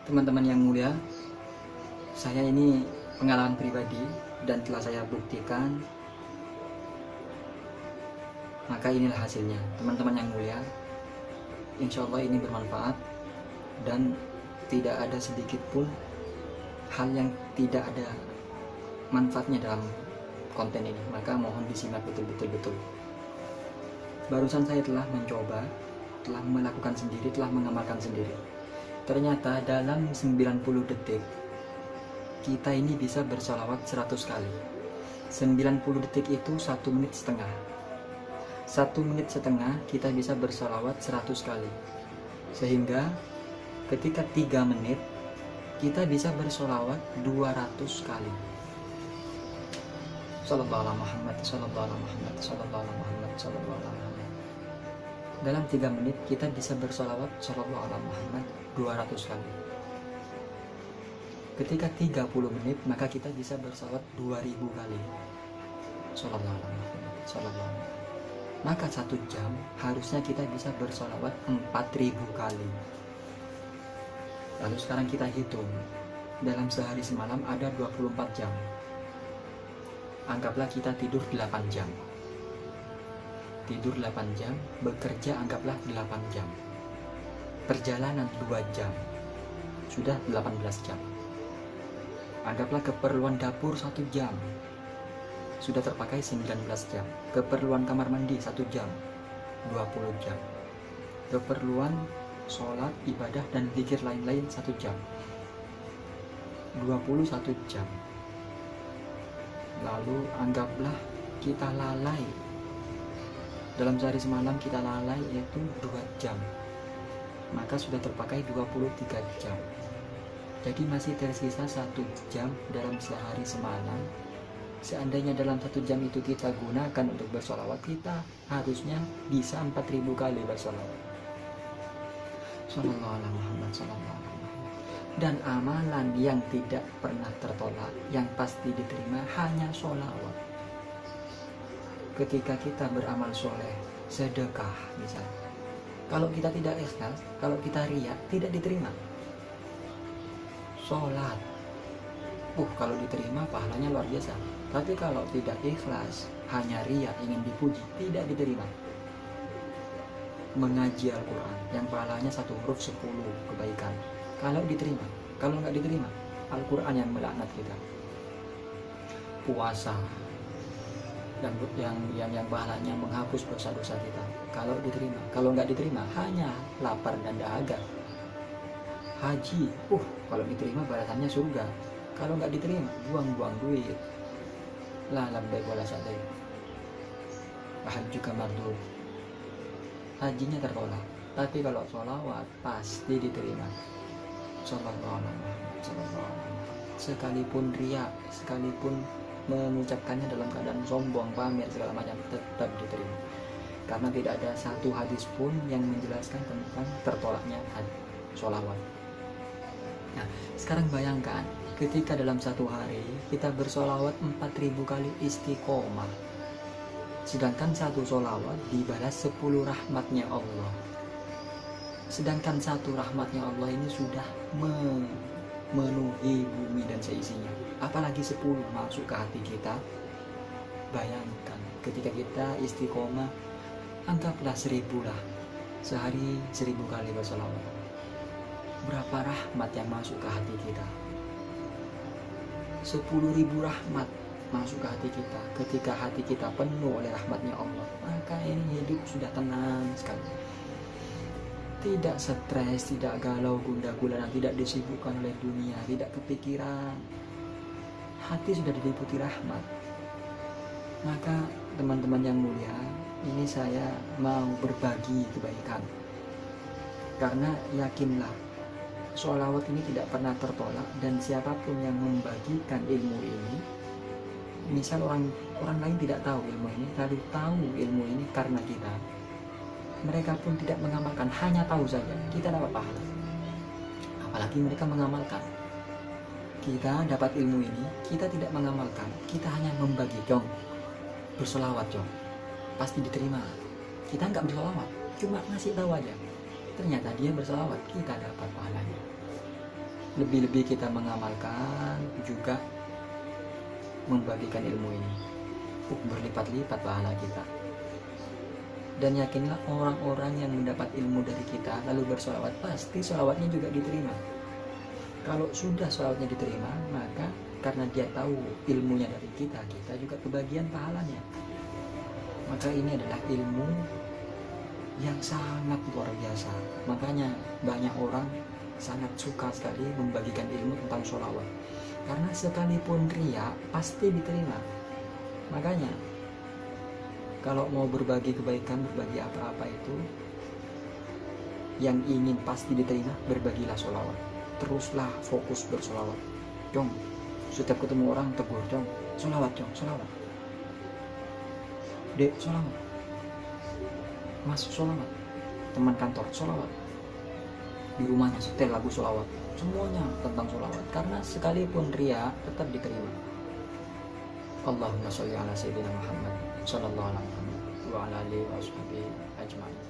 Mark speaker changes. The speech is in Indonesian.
Speaker 1: Teman-teman yang mulia, saya ini pengalaman pribadi dan telah saya buktikan, maka inilah hasilnya. Teman-teman yang mulia, insya Allah ini bermanfaat dan tidak ada sedikit pun hal yang tidak ada manfaatnya dalam konten ini, maka mohon disimak betul-betul. Barusan saya telah mencoba, telah melakukan sendiri, telah mengamalkan sendiri. Ternyata dalam 90 detik kita ini bisa bersolawat 100 kali. 90 detik itu 1 menit setengah. 1 menit setengah kita bisa bersolawat 100 kali. Sehingga ketika 3 menit kita bisa bersolawat 200 kali. Sallallahu alaihi Muhammad, sallallahu alaihi Muhammad, sallallahu alaihi Muhammad, sallallahu alaihi Muhammad. Dalam 3 menit kita bisa bersolawat sallallahu alaihi Muhammad 200 kali. Ketika 30 menit maka kita bisa bersolawat 2000 kali. Sallallahu alaihi Muhammad, sallallahu alaihi Muhammad. Maka 1 jam harusnya kita bisa bersolawat 4000 kali. Lalu sekarang kita hitung, dalam sehari semalam ada 24 jam. Anggaplah kita tidur 8 jam. Tidur 8 jam, bekerja anggaplah 8 jam. Perjalanan 2 jam, sudah 18 jam. Anggaplah keperluan dapur 1 jam, sudah terpakai 19 jam. Keperluan kamar mandi 1 jam, 20 jam. Keperluan sholat, ibadah, dan zikir lain-lain 1 jam, 21 jam. Lalu anggaplah kita lalai, dalam sehari semalam kita lalai yaitu 2 jam, maka sudah terpakai 23 jam. Jadi masih tersisa 1 jam dalam sehari semalam. Seandainya dalam 1 jam itu kita gunakan untuk bersolawat, kita harusnya bisa 4000 kali bersolawat. Sallallahu alaihi Muhammad, sallallahu alaihi Muhammad. Dan amalan yang tidak pernah tertolak, yang pasti diterima, hanya sholawat. Ketika kita beramal soleh, sedekah misalnya, kalau kita tidak ikhlas, kalau kita riya, tidak diterima. Sholat, kalau diterima pahalanya luar biasa. Tapi kalau tidak ikhlas, hanya riya, ingin dipuji, tidak diterima. Mengaji Al-Quran, yang pahalanya 1 huruf 10 kebaikan, kalau diterima. Kalau nggak diterima, Al-Quran yang melaknat kita. Puasa, yang pahalanya menghapus dosa-dosa kita, kalau diterima. Kalau nggak diterima, hanya lapar dan dahaga. Haji, kalau diterima balasannya surga. Kalau nggak diterima, buang-buang duit. La labbaik wala sa'daik. Hajjuka mardud. Hajinya tertolak. Tapi kalau sholawat pasti diterima. Sallallahu alaihi Muhammad, sallallahu alaihi Muhammad. Sekalipun riya, sekalipun mengucapkannya dalam keadaan sombong, pamer, segala macam, tetap diterima. Karena tidak ada satu hadis pun yang menjelaskan tentang tertolaknya sholawat. Nah, sekarang bayangkan ketika dalam 1 hari kita bersolawat 4000 kali istiqomah, sedangkan 1 sholawat dibalas 10 rahmatnya Allah. Sedangkan 1 rahmatnya Allah ini sudah memenuhi bumi dan seisinya, apalagi 10 masuk ke hati kita. Bayangkan ketika kita istiqomah, anggaplah 1000 lah, sehari 1000 kali bersolawat, berapa rahmat yang masuk ke hati kita? 10.000 rahmat masuk ke hati kita. Ketika hati kita penuh oleh rahmatnya Allah, maka ini hidup sudah tenang sekali, tidak stres, tidak galau gundah gulana, tidak disibukkan oleh dunia, tidak kepikiran. Hati sudah diliputi rahmat. Maka teman-teman yang mulia, ini saya mau berbagi kebaikan, karena yakinlah sholawat ini tidak pernah tertolak. Dan siapapun yang membagikan ilmu ini, misal orang lain tidak tahu ilmu ini, lalu tahu ilmu ini karena kita, mereka pun tidak mengamalkan, hanya tahu saja, kita dapat pahala. Apalagi mereka mengamalkan. Kita dapat ilmu ini, kita tidak mengamalkan, kita hanya membagi. Jong, bersolawat Jong, pasti diterima. Kita nggak bersolawat, cuma ngasih tahu aja, ternyata dia bersolawat, kita dapat pahalanya. lebih-lebih kita mengamalkan, juga membagikan ilmu ini, berlipat-lipat pahala kita. Dan yakinlah orang-orang yang mendapat ilmu dari kita lalu bersolawat, pasti solawatnya juga diterima. Kalau sudah solawatnya diterima, maka karena dia tahu ilmunya dari kita, kita juga kebagian pahalanya. Maka ini adalah ilmu yang sangat luar biasa. Makanya banyak orang sangat suka sekali membagikan ilmu tentang solawat, karena sekalipun riya pasti diterima. Makanya kalau mau berbagi kebaikan, berbagi apa-apa itu yang ingin pasti diterima, berbagilah solawat. Teruslah fokus bersolawat. Jom, setiap ketemu orang tegur, jom solawat, jom solawat. Dek solawat, mas solawat, teman kantor solawat, di rumahnya setel lagu solawat. Semuanya tentang solawat, karena sekalipun riya tetap diterima. Allahumma sholli ala sayyidina Muhammad sallallahu alaihi wa sallam wa ala alihi wa sahbihi ajma'in.